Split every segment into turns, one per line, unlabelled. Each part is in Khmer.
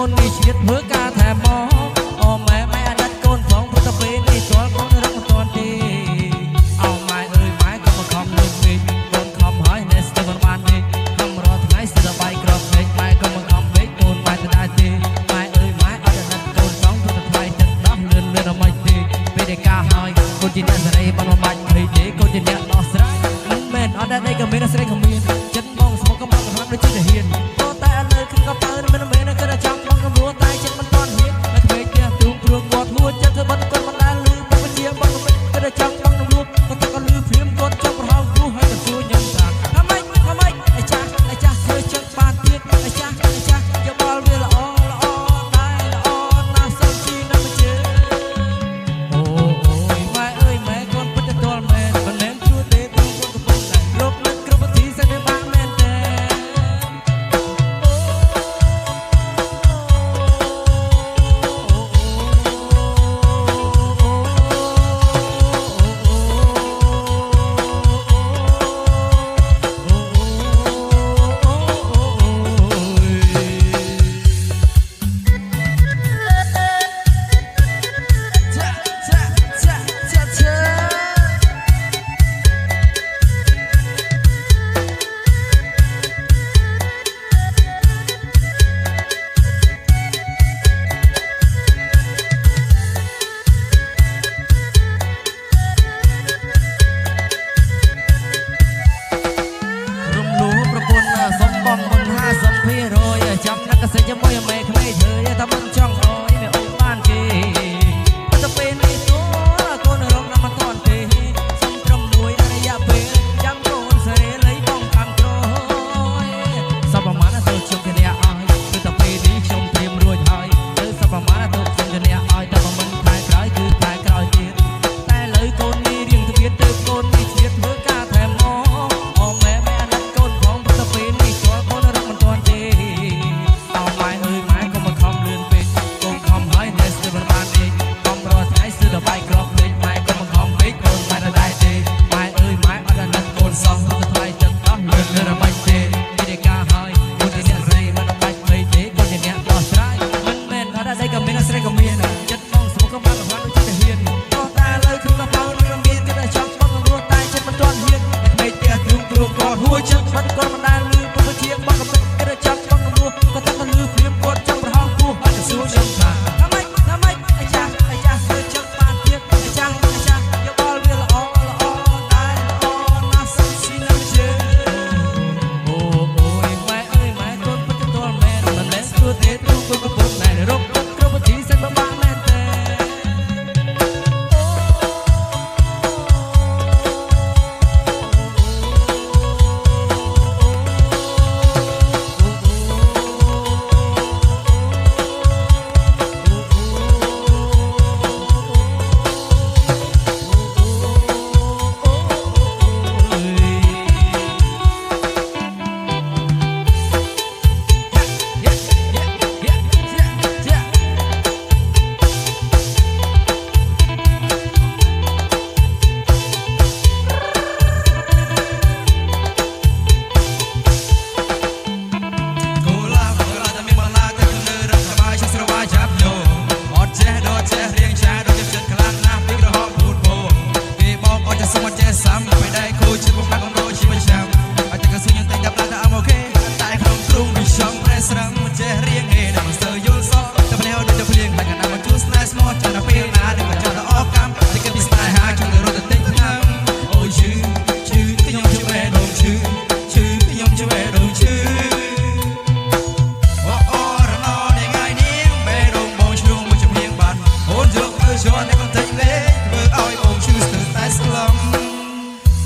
ននេះជាតិធ្វើការថែមអូម៉ែម៉ែអាណិតកូនផងព្រោះតែពេលនេះស្គាល់កូនរកមិនទាន់ទេអូម៉ែអើយម៉ែកុំមកខំលើកពេកកូនខំហើយនៅស្ទើរមិនបានទេខំរាល់ថ្ងៃស្ទើរបាយក្របពេកម៉ែកុំមកខំពេកកូនម៉ែទៅដែរទេម៉ែអើយម៉ែអត់អាណិតកូនផងព្រោះតែថ្លៃទឹកដោះលឿនលឿនអ្មេចទេពេលដែលការហើយកូនជាអ្នកសេរីបានមកបាច់ភ័យទេកូនជាអ្នកដោះស្រាយមិនមែនអត់តែក៏មានស្រីក៏មានចិត្តបងស្មុកកំពុងកំដូចជាហ៊ានតែឥឡូវគឺក៏បើមិនមែនក៏ចង់បងកំរួតែចិត្តមិនទាន់ហ៊ានតែក្មេងផ្ទះទូងព្រួងគាត់ហួចចិត្តធ្វើបាត់គាត់មិនដែលលឺបើជាបងមិនក៏ចង់បងកំរួក៏តែក៏លឺព្រាមគាត់ចង់ប្រហោងគូហើយក៏សួរខ្ញុំថាថាម៉េចអាចារ្យធ្វើចឹងបានទៀតអាចារ្យយកបល់វាល្អដែរល្អណាស់សុំជីណាស់ជើអូយម៉ែអើយម៉ែកូនពិតទៅដល់មែនមិនមែនជួទេទូងគាត់កំពុងតែលោកលឹកគ្រប់វិធីសិនវាបាក់មែនទេចាំណាក់កសិជាមួយមេក្មេងធ្វើតែមិនចង់អោយមេអូនបានគេតែពេលនេះទូកូនរងណាស់មិនទាន់ទេសំត្រឹមមួយរយៈពេលចាំកូនសេរីលៃបងតាមក្រោយសពប្រមាណទៅជុំគ្នាអស់គឺតែពេលនេះខ្ញុំត្រៀមរួចហើយទៅសពប្រមាណទៅជុំគ្នាអស់តែមិនខែក្រោយគឺខែក្រោយទៀតតែលើកូននេះរៀងទ្វារទៅកូននេះជាតិធ្វើការថែមអូម៉ែអាណិតកូនផងតែពេលនេះស្គាល់កូនរកមិនទាន់ទេបាយក្របពេកម៉ែកុំមកខំពេកកូនម៉ែនៅដែរទេម៉ែអើយម៉ែអត់អាណិតកូនសោះទៅថ្លៃទឹកដោះលឿនលឿនអ្មេចទេពីតែការហើយកូនជាអ្នកស្រីមិនបាច់ភ័យទេកូនជាអ្នកដោះស្រាយមិនមែនអត់តែក៏មានស្រីក៏មានចិត្តបងស្មុកក៏បានដូចជាហ៊ានក៏តែលើគ្រូក៏បោនឹងមានគេតែចង់បងរស់តែចិត្តមិនទាន់ហ៊ានតែក្មេងផ្ទះទ្រូងគាត់ហួចចិត្តបាត់គាត់មិនដែលលឺពុទ្ធជាបងក៏គេតែចង់បងរស់ក៏តែក៏លឺព្រាមគាត់ចង់ប្រហោងគោះហើយទៅសួរខ្ញុំថាថាម៉េចអាចារ្យធ្វើចឹងបានទៀតអាចារ្យយកបល់វាល្អដែរល្អណាស់សុំជីណាស់ជើអូយម៉ែអើយម៉ែកូនពិតទៅដល់មែនមិនមែនស្ទួទេទូកូនកំពុងតែរកគ្រប់វិធីសិនបើបានមែនទេ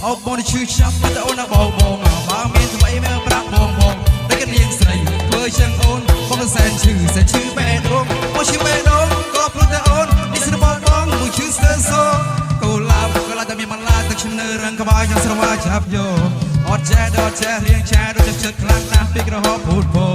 អូបងឈឺចាប់តែអូនបងបើមានថ្មីមើលប្រាប់បងតែកនាងស្រីធ្វើចឹងអូនបងសែនឈឺបេះដូងមកឈឺបេះដូងក៏ព្រោះតែអូននេះស្របបងមួយឈឺស្ទើរសកូឡាតែមានបន្លាទឹកឈ្នើរឹងក្បាលយ៉ាងស្រវាចាប់យកអត់ចេះរៀងចាដូចចិត្តខ្លាំងណាស់ពីក្រហមពូតពោ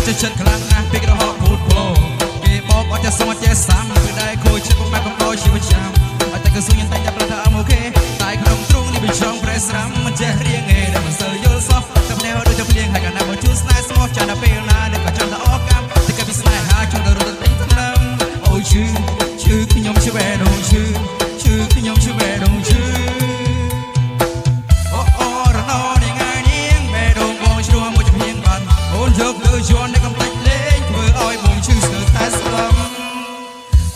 จะเชิดครั้งนะพี่กระหอบพูดโผล่เก็บบอกว่าจะสมัครใจซ้ำคือได้คุยเช็ดพวกแม่ของโตชีวิตช้ำแต่กระสุนยังแต่จะประทามโอเคตายขนมตรงนี่เป็นช่องเพรสรัมมันจะเรียงเอได้มันเซอร์โยลซอฟกับแนวโดยจะเปลี่ยนให้กันนะว่าชูสไนส์มอจะน่าเปรี้ยวนาเด็กก็จนตะออกกันแต่กับพิสไนหาจนตะรุดติ้งทั้งน้ำโอ้ชื่อขยมชื่อแบดงชื่อขยมชื่อแบดงชื่อโอ้ระนอนี่ไงนี่แบดงมองชัวร์มันจะเพียงบันโอนยกเดือดย้อนในกำลังเล่นเพื่ออ้อยมองชื่อเสือแต่สลัม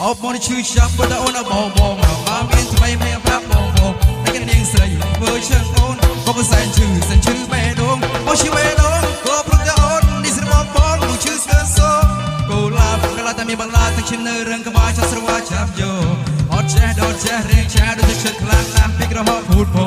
ออกมองชื่อชับว่าตะโอนเอาบองเอาบ้าเมียนทำไมไม่เอาพระบองให้กันเองเสืออยู่เบอร์เชิงโอนบอกว่าใส่ชื่อแบดงมองชื่อแบดงก็พลุกจะโอนนี่สระบองมองชื่อเสือโซกูลาบกลาแต่มีบางลาทั้งชิ้นเนื้อเรื่องกบาชัสระวาชับโยอดแช่ดอดแช่เรียงแช่ด้วยจะเชิดคลางน้ำปีกระหอบพูดโพ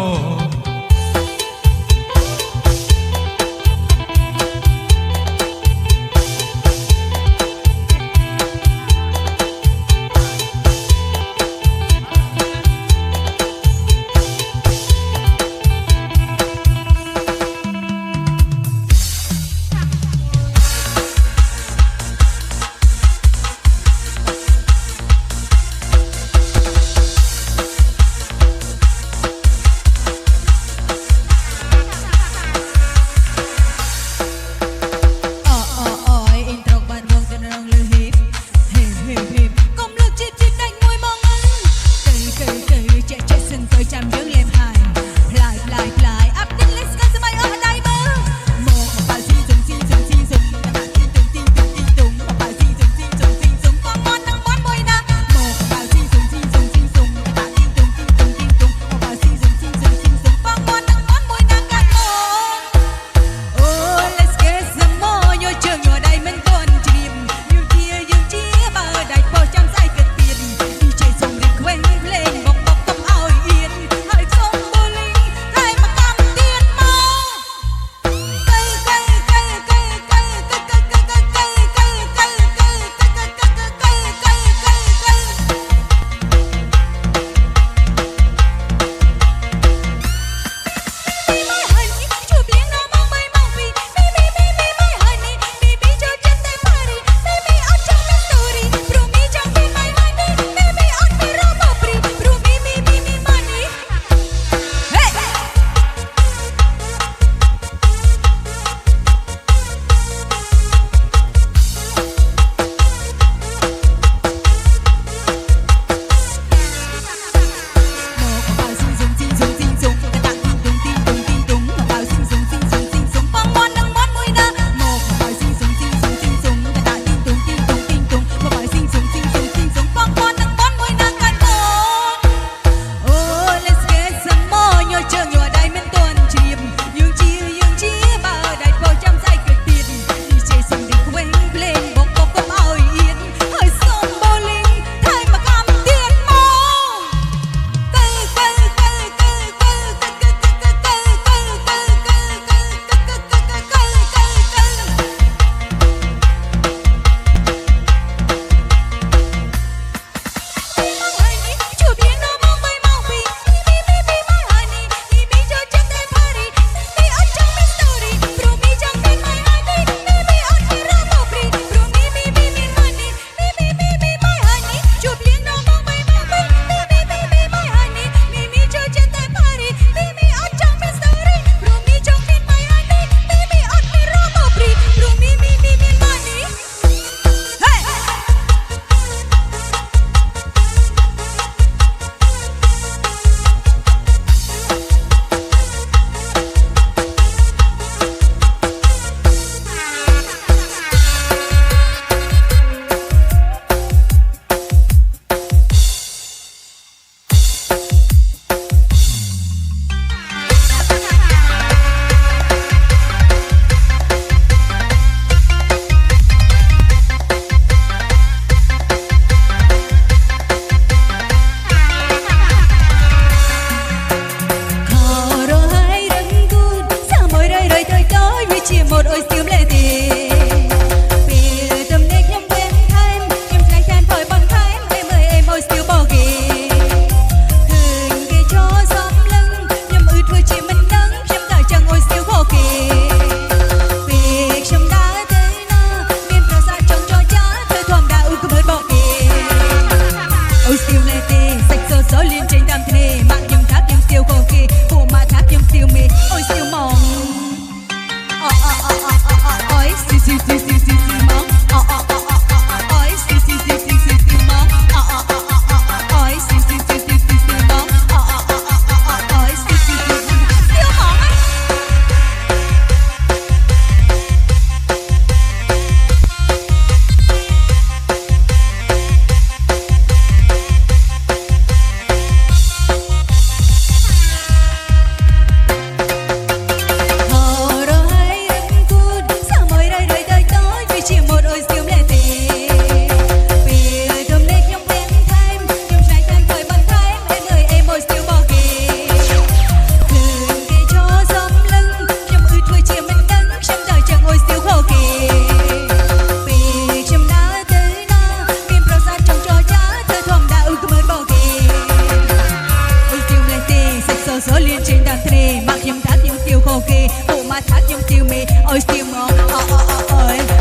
trên đàn thề mặc nhầm thắt nhầm tiêu khô kê bộ mà thắt nhầm tiêu mê ôi tiêu mò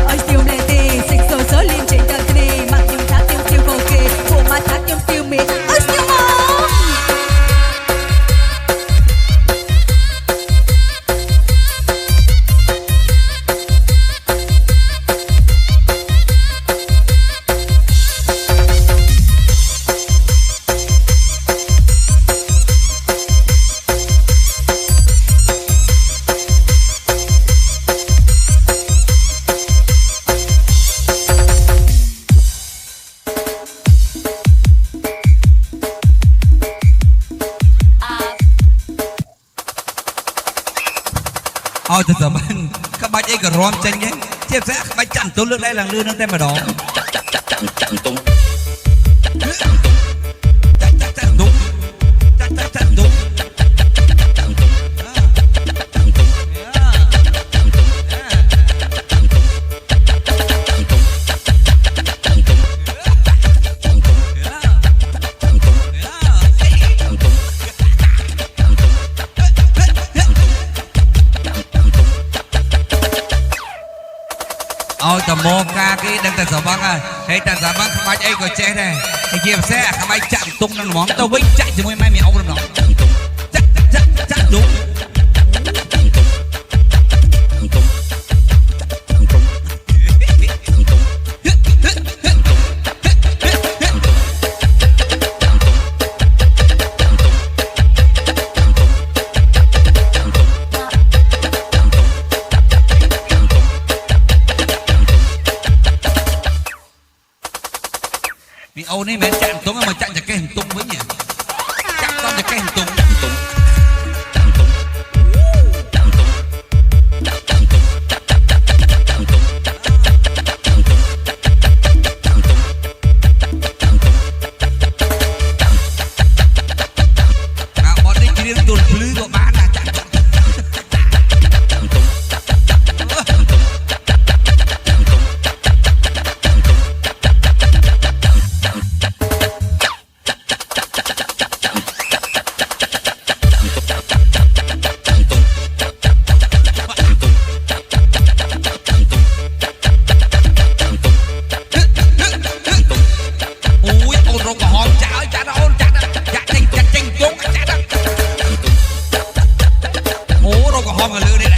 ôi tiêu nè tê xích sôi sớ lên trên đàn thề mặc nhầm thắt nhầm tiêu khô kê bộ mà thắt nhầm tiêu mê ôi tiêu mò
Ôi thật sự bạn các bác ấy cả rom tranh nhé chia sẻ các bác chặn tôi lướt đây là lư nó tên mà đó chặn tung ôi tầm mô ca cái đang tại sao bác à hay tại sao bác các bác ấy có che này thì kia xe các bác chặn tung nó món tao vĩnh chạy thì mới mai mày ông nó chắc đúng vì Âu này mẹ chặn tung mà chặn cho cái hình tung với nhỉ chặn con cho cái hình tung bọn đi kia tuần lư của bán là chặn hòm ở lư đây